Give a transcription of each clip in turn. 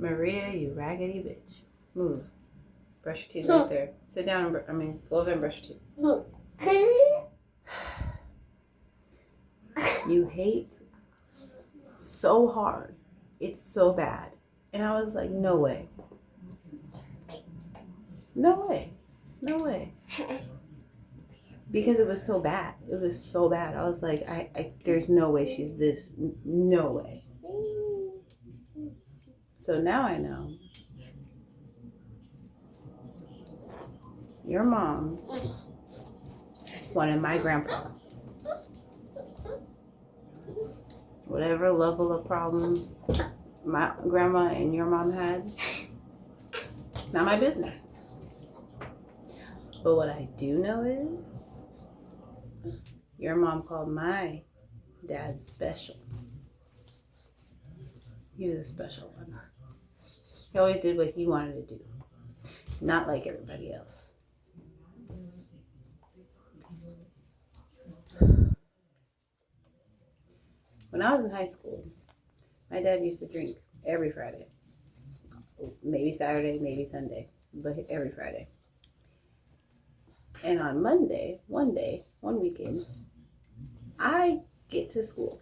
Maria, you raggedy bitch. Move. Brush your teeth right there. Sit down and go over and brush your teeth. You hate so hard. It's so bad. And I was like, no way. No way. No way. Because it was so bad. It was so bad. I was like, I there's no way she's this. No way. So now I know. Your mom wanted my grandpa. Whatever level of problems my grandma and your mom had, not my business. But what I do know is your mom called my dad special. He was a special one. He always did what he wanted to do, not like everybody else. When I was in high school, my dad used to drink every Friday. Maybe Saturday, maybe Sunday, but every Friday. And on Monday, one weekend, I get to school.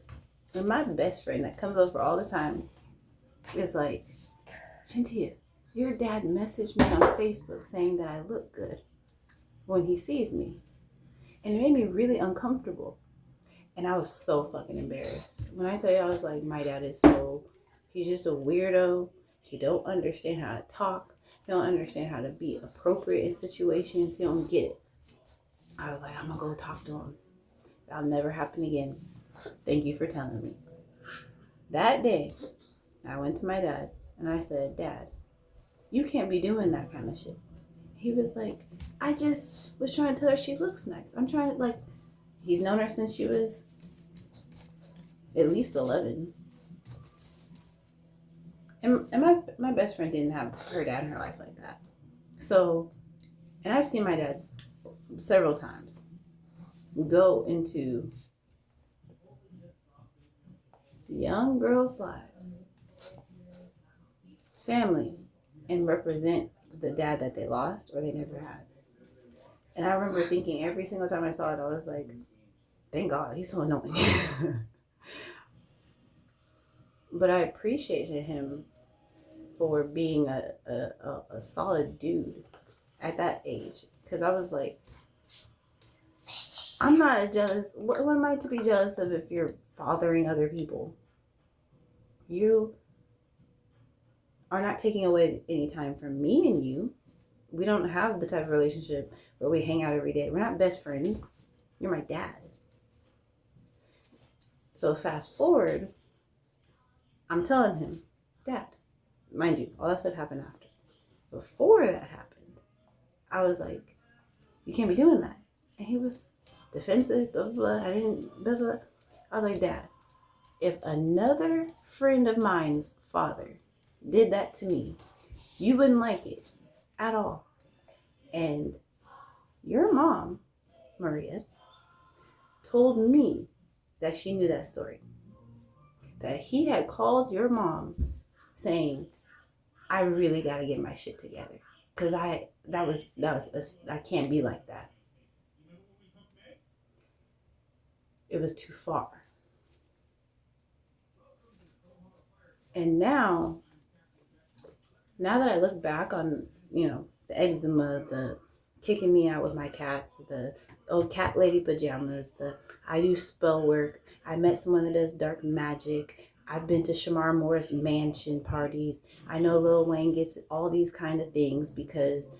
And my best friend that comes over all the time is like, Shantia, your dad messaged me on Facebook saying that I look good when he sees me. And it made me really uncomfortable. And I was so fucking embarrassed. When I tell you, I was like, my dad is he's just a weirdo. He don't understand how to talk. He don't understand how to be appropriate in situations. He don't get it. I was like, I'm gonna go talk to him. That'll never happen again. Thank you for telling me. That day, I went to my dad and I said, Dad, you can't be doing that kind of shit. He was like, I just was trying to tell her she looks nice. I'm trying to, he's known her since she was at least 11. And my best friend didn't have her dad in her life like that. So, and I've seen my dad several times go into young girls' lives, family, and represent the dad that they lost or they never had. And I remember thinking every single time I saw it, I was like, thank God, he's so annoying. But I appreciated him for being a solid dude at that age. Because I was like, I'm not jealous. What am I to be jealous of if you're bothering other people? You are not taking away any time from me and you. We don't have the type of relationship where we hang out every day. We're not best friends. You're my dad. So fast forward, I'm telling him, Dad, mind you, all that stuff happened after. Before that happened, I was like, you can't be doing that. And he was defensive, blah, blah, blah. I was like, Dad, if another friend of mine's father did that to me, you wouldn't like it at all. And your mom, Maria, told me that she knew that story. That he had called your mom saying, I really got to get my shit together. Because I can't be like that. It was too far. And now that I look back on, the eczema, the kicking me out with my cats, the old cat lady pajamas, I do spell work. I met someone that does dark magic. I've been to Shamar Moore's mansion parties. I know Lil Wayne gets all these kind of things because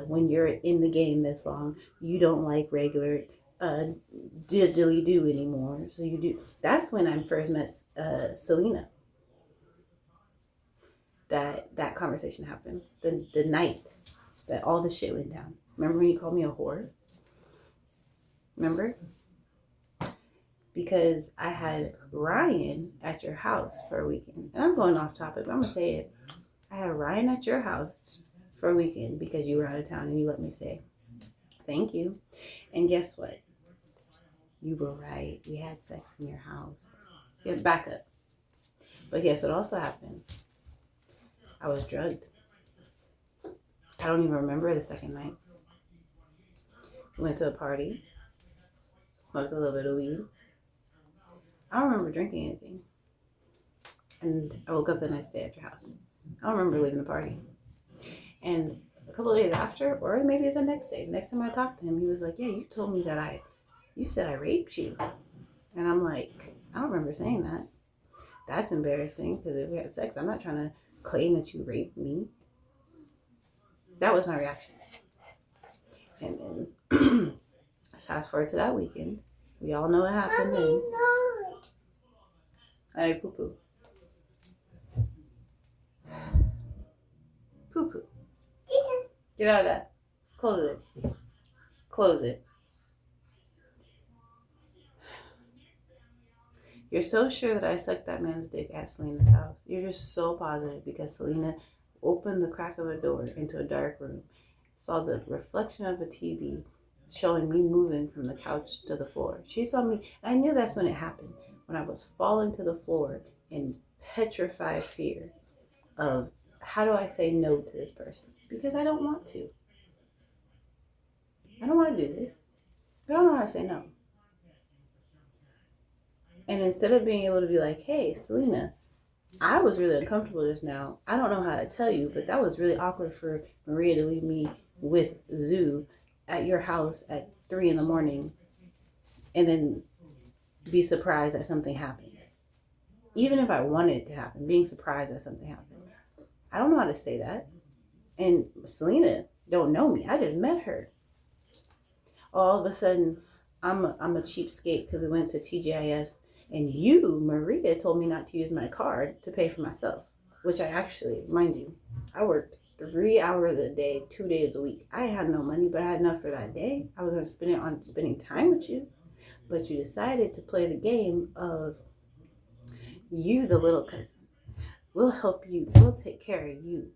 when you're in the game this long, you don't like regular diddly do anymore. So you do. That's when I first met Selena. That conversation happened. The night that all the shit went down. Remember when you called me a whore? Remember? Because I had Ryan at your house for a weekend. And I'm going off topic, but I'm going to say it. I had Ryan at your house for a weekend because you were out of town and you let me stay. Thank you. And guess what? You were right. We had sex in your house. Get back up. But guess what also happened? I was drugged. I don't even remember the second night. We went to a party, smoked a little bit of weed. I don't remember drinking anything. And I woke up the next day at your house. I don't remember leaving the party. And a couple of days after, or maybe the next day, next time I talked to him, he was like, yeah, you told me that you said I raped you. And I'm like, I don't remember saying that. That's embarrassing, because if we had sex, I'm not trying to claim that you raped me. That was my reaction. And then fast forward to that weekend. We all know what happened then. I poo poo. Poo poo. Get out of that. Close it. Close it. You're so sure that I sucked that man's dick at Selena's house. You're just so positive because Selena opened the crack of a door into a dark room, saw the reflection of a TV showing me moving from the couch to the floor. She saw me, and I knew that's when it happened, when I was falling to the floor in petrified fear of, how do I say no to this person? Because I don't want to. I don't want to do this. I don't know how to say no. And instead of being able to be like, hey, Selena, I was really uncomfortable just now. I don't know how to tell you, but that was really awkward for Maria to leave me with Zoo at your house at 3 a.m. and then be surprised that something happened. Even if I wanted it to happen, being surprised that something happened. I don't know how to say that. And Selena don't know me. I just met her. All of a sudden, I'm a cheapskate because we went to TGIF's, and you, Maria, told me not to use my card to pay for myself, which I actually, mind you, I worked 3 hours a day, 2 days a week. I had no money, but I had enough for that day. I was going to spend it on spending time with you, but you decided to play the game of you, the little cousin. We'll help you. We'll take care of you.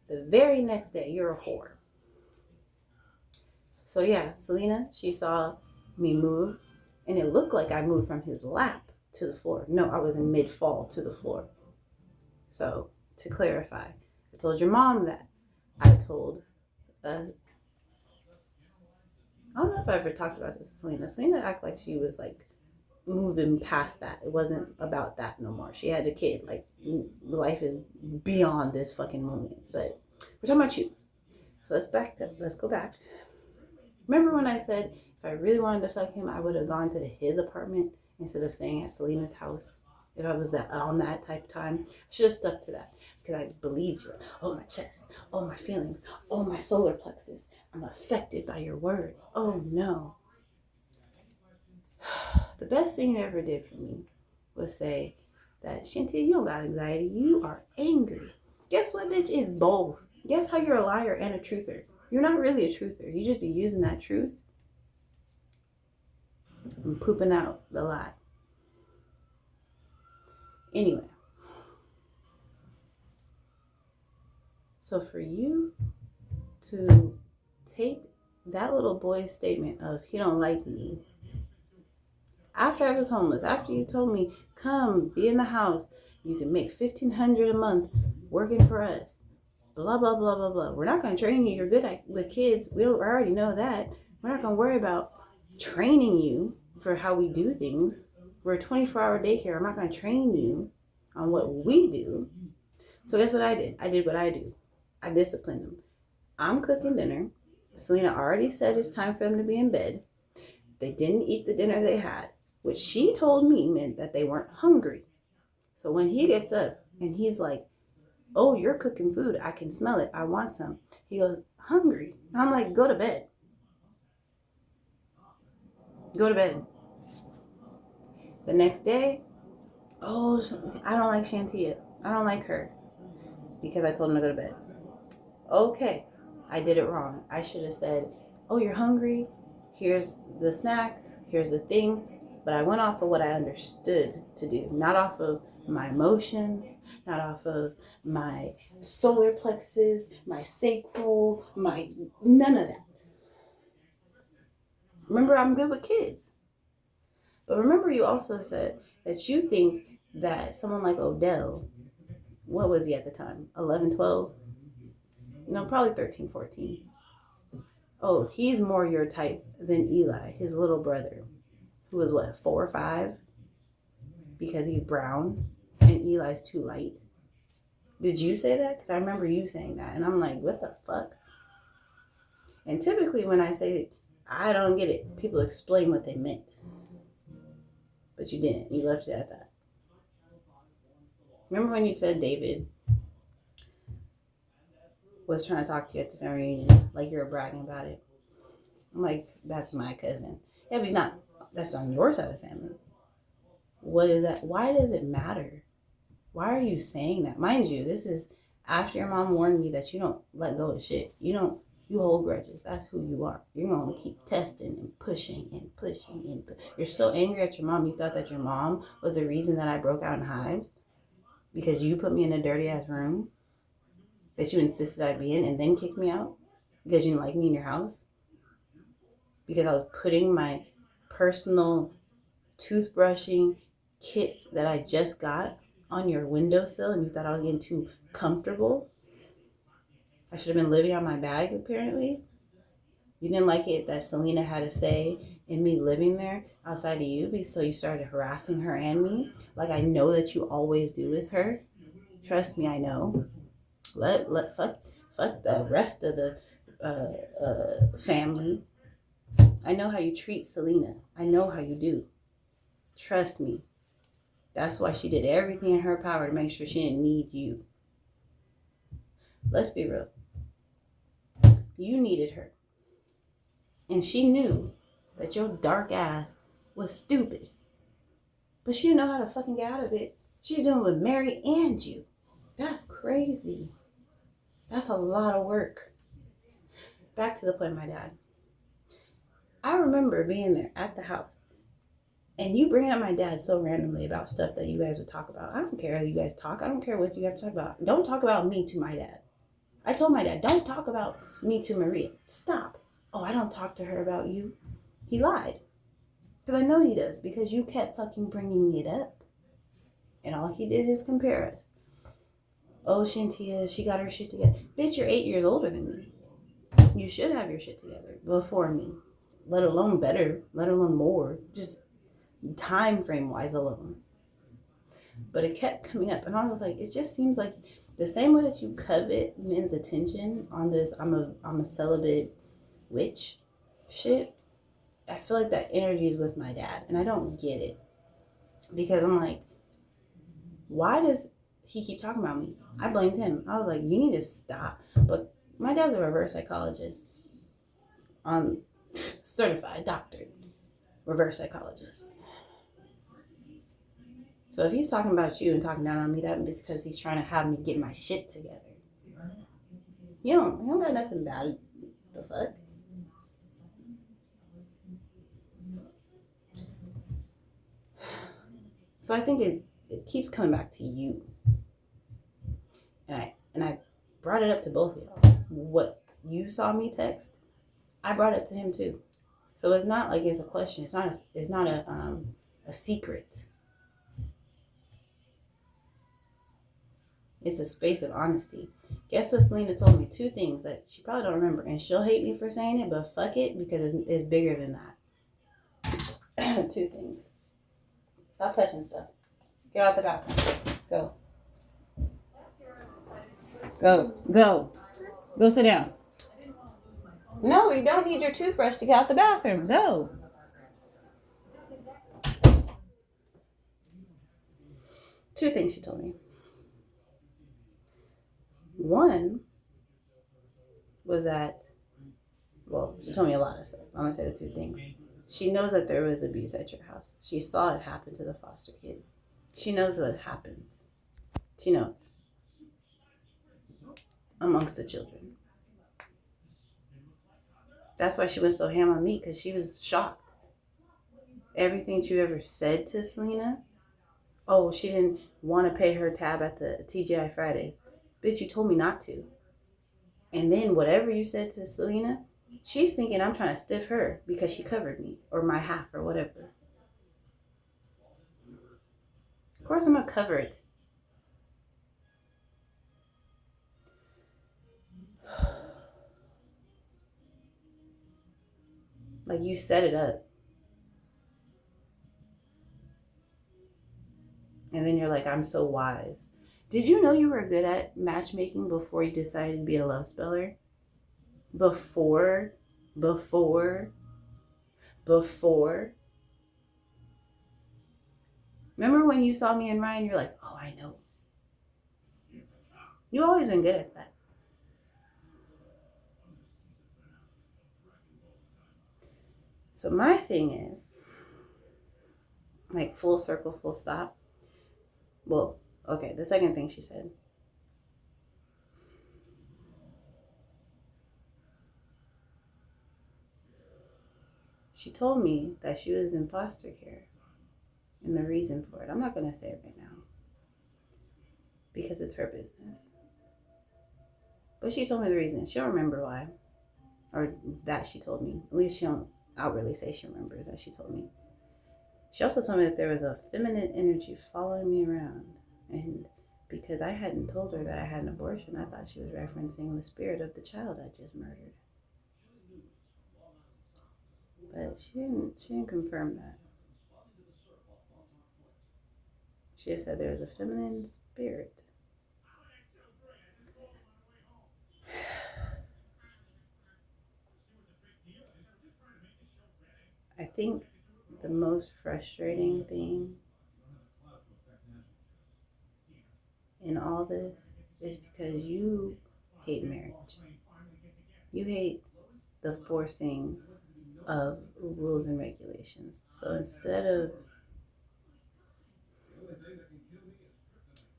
The very next day, you're a whore. So yeah, Selena, she saw me move, and it looked like I moved from his lap to the floor. No, I was in mid-fall to the floor. So to clarify, I told your mom that. I told, I don't know if I ever talked about this with Selena. Selena acted like she was like moving past that. It wasn't about that no more. She had a kid. Like, life is beyond this fucking moment. But we're talking about you. So let's go back. Remember when I said if I really wanted to fuck him, I would have gone to his apartment instead of staying at Selena's house? If I was on that type of time, I should have stuck to that because I believed you. Oh, my chest. Oh, my feelings. Oh, my solar plexus. I'm affected by your words. Oh, no. The best thing you ever did for me was say that, Shantia, you don't got anxiety. You are angry. Guess what, bitch? It's both. Guess how you're a liar and a truther. You're not really a truther. You just be using that truth and pooping out the lie. Anyway. So for you to take that little boy's statement of he don't like me, after I was homeless, after you told me, come, be in the house, you can make $1,500 a month working for us, blah, blah, blah, blah, blah. We're not going to train you. You're good with kids. I already know that. We're not going to worry about training you for how we do things. We're a 24-hour daycare. I'm not going to train you on what we do. So guess what I did? I did what I do. I disciplined them. I'm cooking dinner. Selena already said it's time for them to be in bed. They didn't eat the dinner they had, which she told me meant that they weren't hungry. So when he gets up and he's like, oh, you're cooking food. I can smell it. I want some. He goes, hungry. And I'm like, go to bed. Go to bed. The next day, oh, I don't like Shantia. I don't like her because I told him to go to bed. Okay, I did it wrong. I should have said, oh, you're hungry. Here's the snack. Here's the thing. But I went off of what I understood to do, not off of my emotions, not off of my solar plexus, my sacral, none of that. Remember, I'm good with kids. But remember, you also said that you think that someone like Odell what was he at the time? 11, 12? No, probably 13, 14. Oh, he's more your type than Eli, his little brother, who was what, 4 or 5? Because he's brown and Eli's too light. Did you say that? Because I remember you saying that. And I'm like, what the fuck? And typically when I say I don't get it, people explain what they meant. But you didn't. You left it at that. Remember when you said David was trying to talk to you at the family reunion, like you were bragging about it? I'm like, that's my cousin. Yeah, but he's not. That's on your side of the family. What is that? Why does it matter? Why are you saying that? Mind you, this is after your mom warned me that you don't let go of shit. You hold grudges. That's who you are. You're going to keep testing and pushing and pushing. You're so angry at your mom. You thought that your mom was the reason that I broke out in hives because you put me in a dirty ass room that you insisted I be in and then kicked me out because you didn't like me in your house. Because I was putting my personal toothbrushing kits that I just got on your windowsill and you thought I was getting too comfortable. I should have been living on my bag, apparently. You didn't like it that Selena had a say in me living there outside of you, so you started harassing her and me, like I know that you always do with her. Trust me, I know. Fuck the rest of the family. I know how you treat Selena. I know how you do. Trust me. That's why she did everything in her power to make sure she didn't need you. Let's be real. You needed her. And she knew that your dark ass was stupid. But she didn't know how to fucking get out of it. She's doing with Mary and you. That's crazy. That's a lot of work. Back to the point, my dad. I remember being there at the house. And you bringing up my dad so randomly about stuff that you guys would talk about. I don't care how you guys talk. I don't care what you have to talk about. Don't talk about me to my dad. I told my dad, don't talk about me to Maria. Stop. Oh, I don't talk to her about you. He lied. Because I know he does. Because you kept fucking bringing it up. And all he did is compare us. Oh, Shantia, she got her shit together. Bitch, you're 8 years older than me. You should have your shit together before me. Let alone better. Let alone more. Just time frame wise alone. But it kept coming up. And I was like, it just seems like the same way that you covet men's attention on this I'm a celibate witch shit. I feel like that energy is with my dad. And I don't get it. Because I'm like, why does he keep talking about me? I blamed him. I was like, you need to stop. But my dad's a reverse psychologist. Certified, doctored reverse psychologist. So if he's talking about you and talking down on me, that is because he's trying to have me get my shit together. You don't got nothing about it. The fuck? So I think it keeps coming back to you. And I brought it up to both of y'all. What you saw me text, I brought it to him too. So it's not like it's a question. It's not a secret. It's a space of honesty. Guess what Selena told me? 2 things that she probably don't remember. And she'll hate me for saying it, but fuck it, because it's bigger than that. 2 things. Stop touching stuff. Get out the bathroom. Go. Go sit down. No, you don't need your toothbrush to get out the bathroom. Go. Two things she told me. One was that, well, she told me a lot of stuff. I'm going to say the 2 things. She knows that there was abuse at your house. She saw it happen to the foster kids. She knows what happens. She knows. Amongst the children. That's why she went so ham on me, because she was shocked. Everything you ever said to Selena, oh, she didn't want to pay her tab at the TGI Fridays. Bitch, you told me not to. And then whatever you said to Selena, she's thinking I'm trying to stiff her because she covered me or my half or whatever. Of course I'm going to cover it. Like, you set it up. And then you're like, I'm so wise. Did you know you were good at matchmaking before you decided to be a love speller? Before. Remember when you saw me and Ryan, you're like, oh, I know. You always been good at that. So my thing is, like, full circle, full stop. Well, okay, the second thing she said. She told me that she was in foster care. And the reason for it, I'm not going to say it right now. Because it's her business. But she told me the reason. She don't remember why. Or that she told me. At least she don't outwardly say she remembers that she told me. She also told me that there was a feminine energy following me around. And because I hadn't told her that I had an abortion, I thought she was referencing the spirit of the child I just murdered. But she didn't confirm that. She just said there was a feminine spirit. I think the most frustrating thing in all this is because you hate marriage. You hate the forcing of rules and regulations. So instead of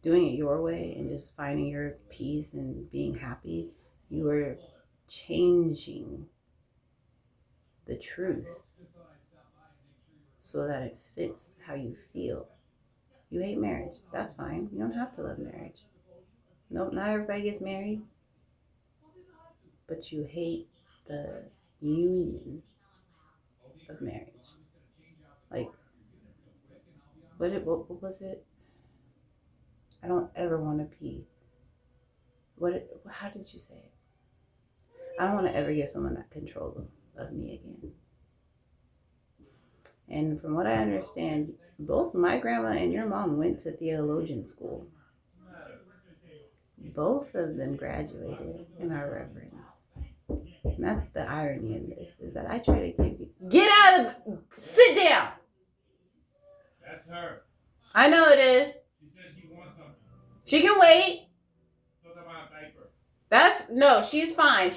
doing it your way and just finding your peace and being happy, you are changing the truth so that it fits how you feel. You hate marriage. That's fine. You don't have to love marriage. Nope, not everybody gets married. But you hate the union of marriage. Like, what was it? I don't ever want to be. How did you say it? I don't want to ever give someone that control of me again. And from what I understand, both my grandma and your mom went to theologian school. Both of them graduated in our reverence. And that's the irony in this, is that I try to give you... Get out of the... Sit down! That's her. I know it is. She said she wants something. She can wait. Something about a diaper. No, she's fine.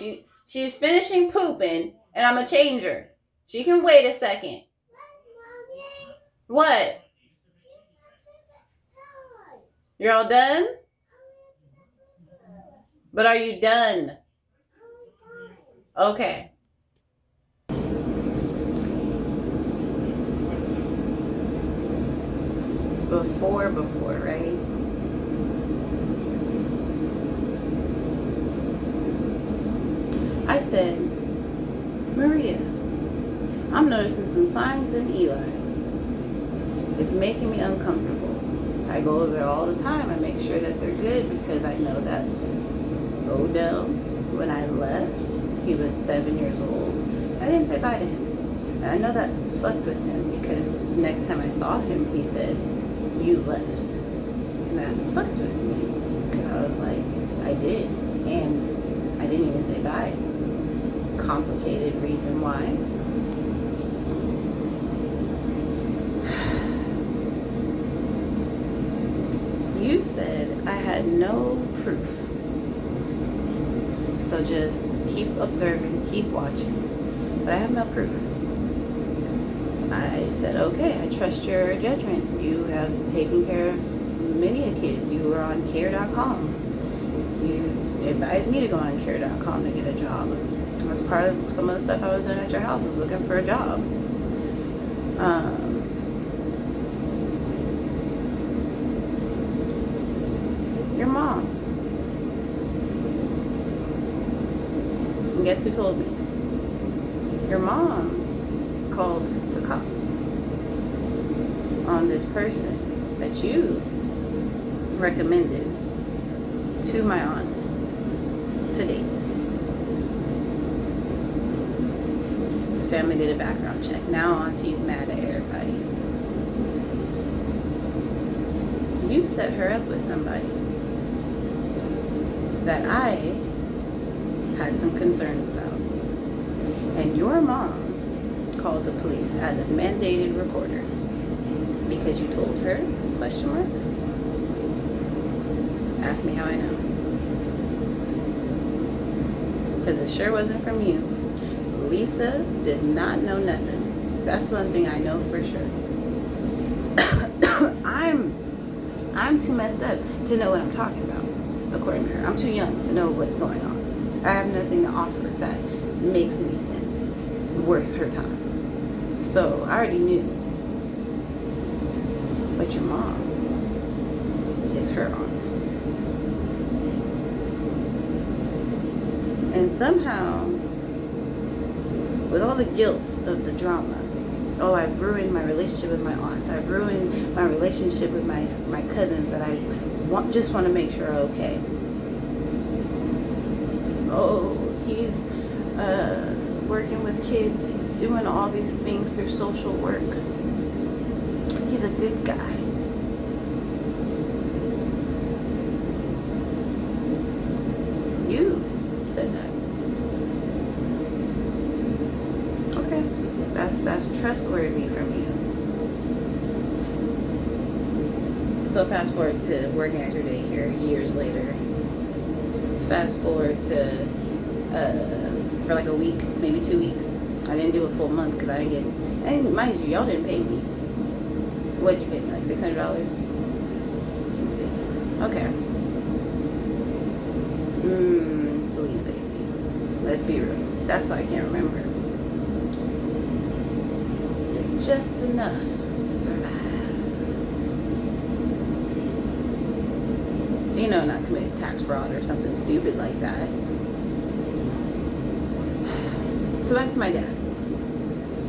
She's finishing pooping, and I'm going to change her. She can wait a second. What? You're all done? But are you done? Okay. Before, right? I said, Maria, I'm noticing some signs in Eli. It's making me uncomfortable. I go over there all the time. I make sure that they're good because I know that Odell, when I left, he was 7 years old. I didn't say bye to him. And I know that fucked with him because next time I saw him, he said, you left. And that fucked with me. And I was like, I did. And I didn't even say bye. Complicated reason why. You said I had no proof. So just keep observing, keep watching. But I have no proof. I said, okay, I trust your judgment. You have taken care of many kids. You were on care.com. You advised me to go on care.com to get a job. That's part of some of the stuff I was doing at your house, was looking for a job. Your mom. And guess who told me? Your mom called the cops on this person that you recommended to my aunt to date. family did a background check. Now Auntie's mad at everybody. You set her up with somebody that I had some concerns about. And your mom called the police as a mandated reporter because you told her, question mark? Ask me how I know. Because it sure wasn't from you. Lisa did not know nothing. That's one thing I know for sure. I'm too messed up to know what I'm talking about, according to her. I'm too young to know what's going on. I have nothing to offer that makes any sense, worth her time. So I already knew. But your mom is her aunt. And somehow, with all the guilt of the drama, oh, I've ruined my relationship with my aunt. I've ruined my relationship with my cousins that I just want to make sure are okay. Oh, he's working with kids. He's doing all these things through social work. He's a good guy. You said that. Okay. That's trustworthy from you. So fast forward to working at your daycare years later. Fast forward to for like a week, maybe 2 weeks. I didn't do a full month because I didn't get. And mind you, y'all didn't pay me. What did you pay me? Like $600? Okay. Selena paid me. Let's be real. That's why I can't remember. It's just enough to survive. You know, not commit tax fraud or something stupid like that. So back to my dad.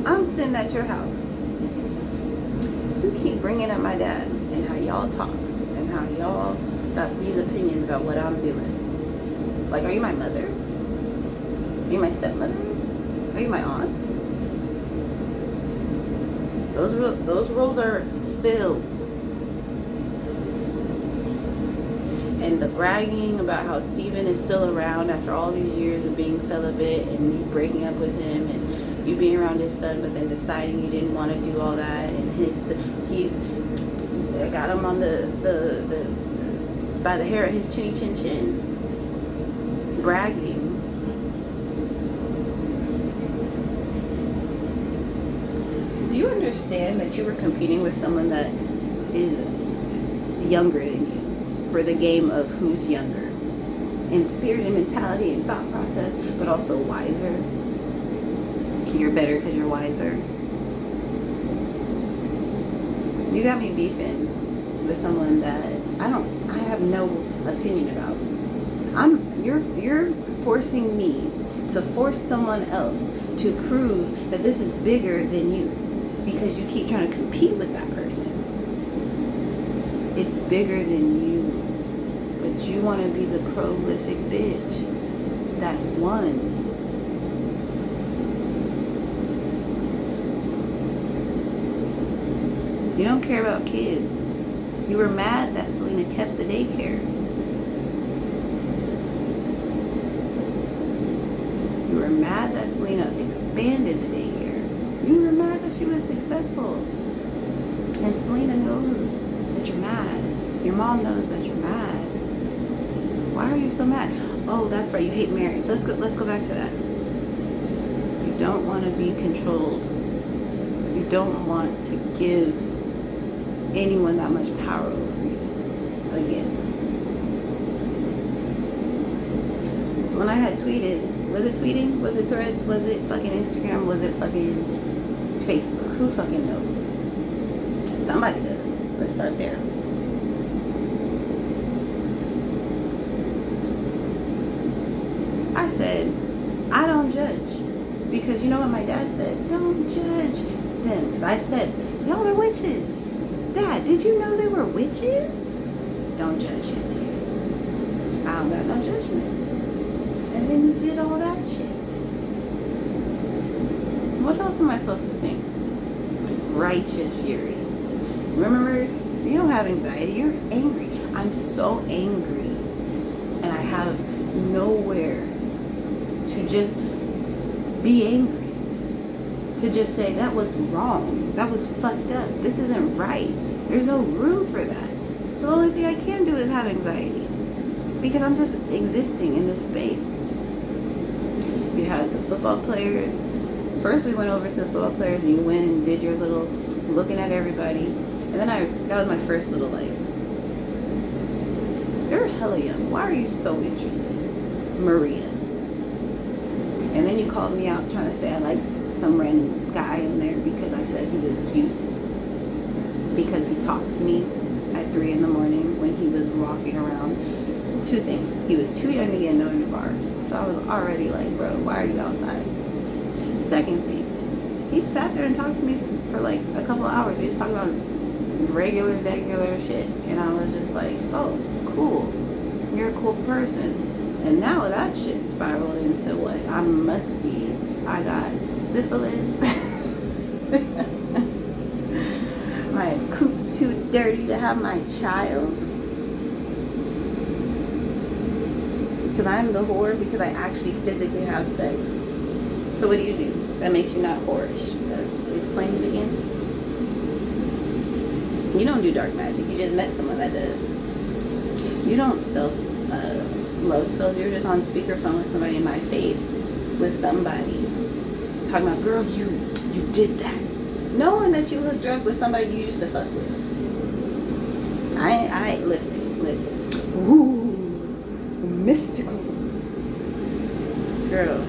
I'm sitting at your house. You keep bringing up my dad and how y'all talk and how y'all got these opinions about what I'm doing. Like, are you my mother? Are you my stepmother? Are you my aunt? Those roles are filled. And the bragging about how Steven is still around after all these years of being celibate and you breaking up with him and you being around his son but then deciding you didn't want to do all that, and I got him on the by the hair of his chinny chin chin bragging. Do you understand that you were competing with someone that is younger than you for the game of who's younger in spirit and mentality and thought process, but also wiser? You're better because you're wiser. You got me beefing with someone that I have no opinion about. You're forcing me to force someone else to prove that this is bigger than you because you keep trying to compete with that person. It's bigger than you, but you want to be the prolific bitch that won. You don't care about kids. You were mad that Selena kept the daycare. You were mad that Selena expanded the daycare. You were mad that she was successful. And Selena knows that you're mad. Your mom knows that you're mad. Why are you so mad? Oh, that's right, you hate marriage. Let's go back to that. You don't want to be controlled. You don't want to give anyone that much power over you again. So when I had tweeted, was it tweeting? Was it Threads? Was it fucking Instagram? Was it fucking Facebook? Who fucking knows? Somebody does. Let's start there. I said, I don't judge. Because you know what my dad said? Don't judge them. Because I said, y'all are witches. Dad, did you know they were witches? Don't judge him. I don't got no judgment. And then he did all that shit. What else am I supposed to think? Righteous fury. Remember, you don't have anxiety, you're angry. I'm so angry, and I have nowhere to just be angry. To just say, that was wrong, that was fucked up, this isn't right. There's no room for that. So the only thing I can do is have anxiety, because I'm just existing in this space. You had the football players. First we went over to the football players and you went and did your little looking at everybody. And then that was my first little like, you're hella young. Why are you so interested? Maria. And then you called me out trying to say I liked some random guy in there because I said he was cute. Because he talked to me at 3 in the morning when he was walking around. 2 things. He was too young to get into bars. So I was already like, bro, why are you outside? Second thing, he sat there and talked to me for like a couple of hours. We just talked about regular shit. And I was just like, oh, cool. You're a cool person. And now that shit spiraled into what? I'm musty. I got syphilis. My coop's too dirty to have my child. Because I'm the whore because I actually physically have sex. So what do? That makes you not whorish. Explain it again. You don't do dark magic. You just met someone that does. You don't sell love spells. You're just on speakerphone with somebody in my face, with somebody talking about, girl, you did that, knowing that you hooked up with somebody you used to fuck with. I listen. Ooh, mystical girl.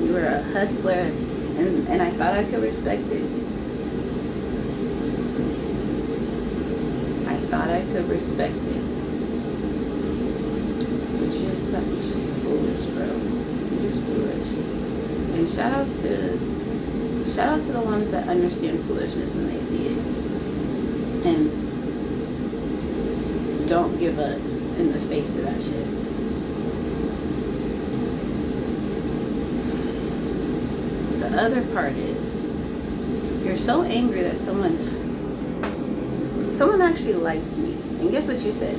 You were a hustler, and I thought I could respect it. I thought I could respect it. But you're just foolish, bro. You're just foolish. And shout out to the ones that understand foolishness when they see it. And don't give up in the face of that shit. The other part is, you're so angry that someone actually liked me. And guess what you said?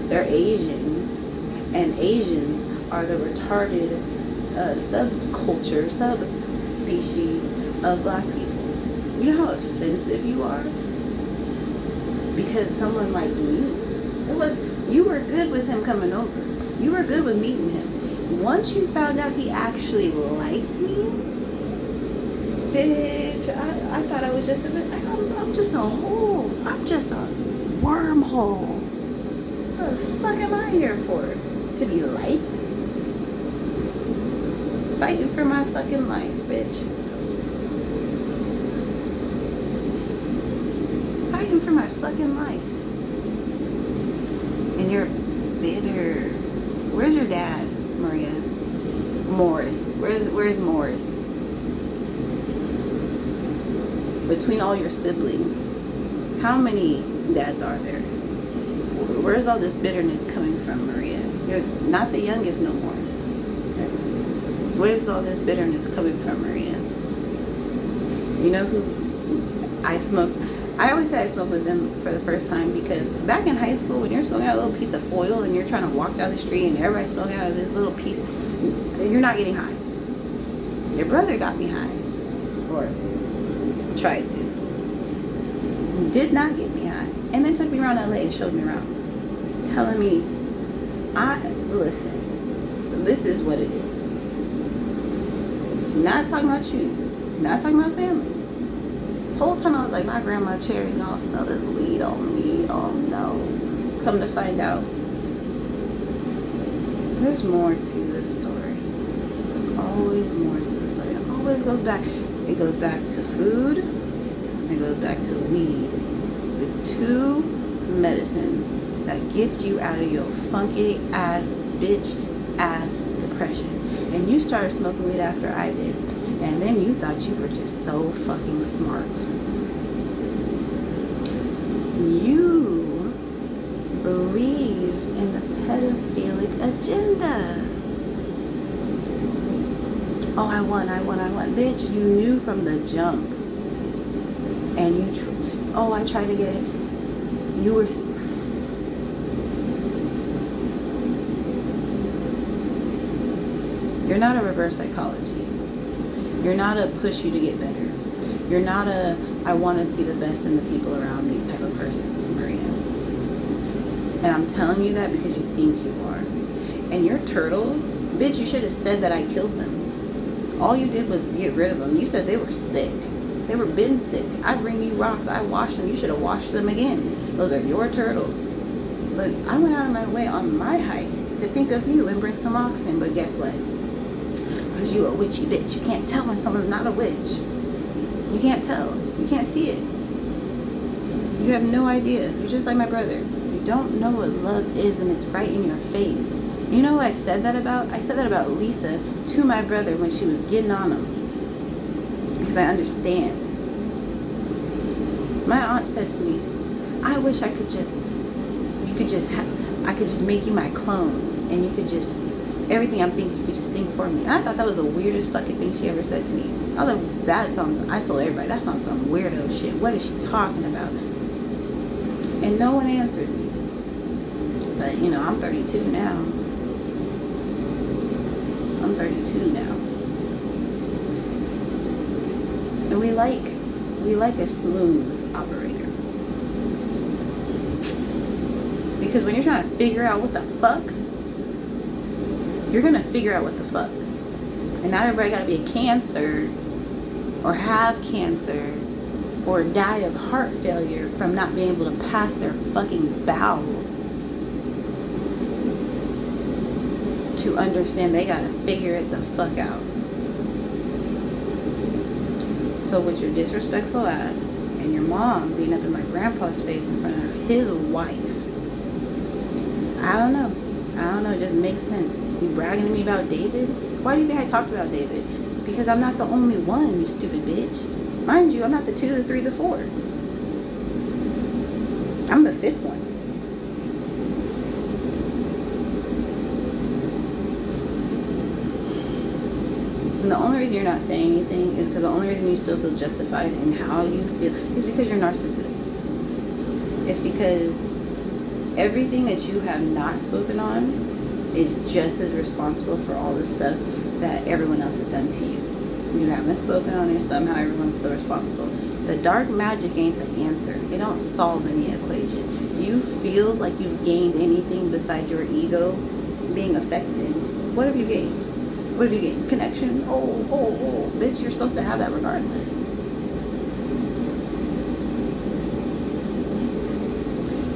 They're Asian, and Asians are the retarded subculture, subspecies of black people. You know how offensive you are? Because someone liked me. You were good with him coming over. You were good with meeting him. Once you found out he actually liked me, bitch, I thought I was just I'm just a hole. I'm just a wormhole. What the fuck am I here for? To be liked? Fighting for my fucking life, bitch. Fighting for my fucking life. And you're bitter. Where's your dad, Maria? Morris. Where's Morris? Between all your siblings, how many dads are there? Where's all this bitterness coming from, Maria? You're not the youngest no more. Where's all this bitterness coming from, Maria? You know who I smoke? I always say I smoke with them for the first time because back in high school, when you're smoking out a little piece of foil and you're trying to walk down the street and everybody's smoking out of this little piece, you're not getting high. Your brother got me high, or tried to. Did not get me high, and then took me around LA and showed me around, telling me, listen, this is what it is. Not talking about you, not talking about family. The whole time I was like, my grandma cherries and all smell this weed on me. Oh no. Come to find out, there's more to this story. There's always more to the story. It always goes back. It goes back to food. And it goes back to weed. The two medicines that gets you out of your funky ass, bitch ass depression. And you started smoking weed after I did. And then you thought you were just so fucking smart. You believe in the pedophilic agenda. Oh, I won. Bitch, you knew from the jump. And oh, I tried to get it. You were... You're not a reverse psychology. You're not a push you to get better. You're not a I want to see the best in the people around me type of person, Maria. And I'm telling you that because you think you are. And your turtles, bitch, you should have said that I killed them. All you did was get rid of them. You said they were sick. They were been sick. I bring you rocks. I washed them. You should have washed them again. Those are your turtles. But I went out of my way on my hike to think of you and bring some rocks in. But guess what? Because you a witchy bitch. You can't tell when someone's not a witch. You can't tell. You can't see it. You have no idea. You're just like my brother. You don't know what love is, and it's right in your face. You know who I said that about? I said that about Lisa to my brother when she was getting on him. Because I understand. My aunt said to me, I wish I could just, I could just make you my clone, and you could just, everything I'm thinking, you could just think for me. And I thought that was the weirdest fucking thing she ever said to me. I was like, I told everybody, that sounds some weirdo shit. What is she talking about? And no one answered me. But, you know, I'm 32 now. I'm 32 now. And we like a smooth operator. Because when you're trying to figure out what the fuck, you're gonna figure out what the fuck. And not everybody gotta be a cancer or have cancer or die of heart failure from not being able to pass their fucking bowels to understand they gotta figure it the fuck out. So with your disrespectful ass and your mom being up in my grandpa's face in front of his wife, I don't know, it just makes sense. You bragging to me about David? Why do you think I talked about David? Because I'm not the only one, you stupid bitch. Mind you, I'm not the 2, the 3, the 4. I'm the 5th one. And the only reason you're not saying anything is because the only reason you still feel justified in how you feel is because you're narcissist. It's because everything that you have not spoken on is just as responsible for all the stuff that everyone else has done to you. You haven't spoken on it, somehow everyone's still responsible. The dark magic ain't the answer. It don't solve any equation. Do you feel like you've gained anything besides your ego being affected? What have you gained? What have you gained? Connection? Oh, bitch, you're supposed to have that regardless.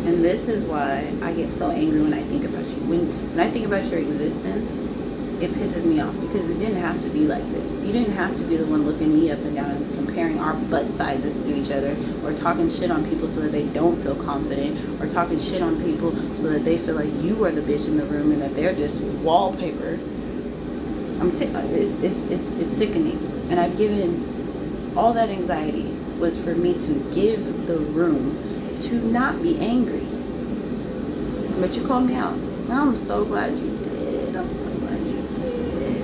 And this is why I get so angry when I think about you. When I think about your existence, it pisses me off because it didn't have to be like this. You didn't have to be the one looking me up and down and comparing our butt sizes to each other, or talking shit on people so that they don't feel confident, or talking shit on people so that they feel like you are the bitch in the room and that they're just wallpaper. It's sickening. And I've given all that anxiety was for me to give the room to not be angry. But you called me out. I'm so glad you did. I'm so glad you did.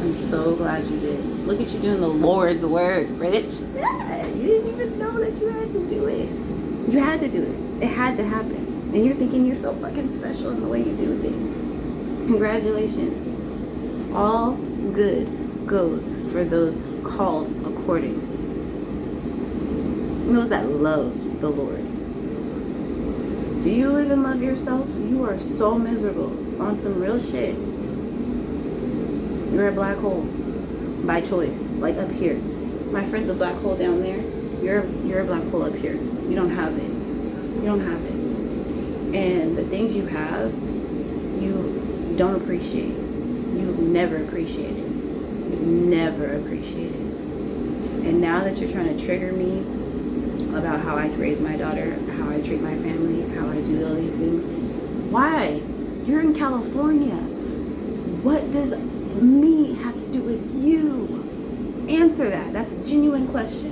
I'm so glad you did. Look at you doing the Lord's work, Rich. You didn't even know that you had to do it. You had to do it. It had to happen. And you're thinking you're so fucking special in the way you do things. Congratulations. All good goes for those called according. Those that love the Lord. Do you even love yourself? You are so miserable on some real shit. You're a black hole by choice, like up here. My friend's a black hole down there. You're a black hole up here. You don't have it. You don't have it. And the things you have, you don't appreciate. You've never appreciated. You've never appreciated. And now that you're trying to trigger me about how I raise my daughter, how I treat my family, how I do all these things. Why? You're in California. What does me have to do with you? Answer that. That's a genuine question.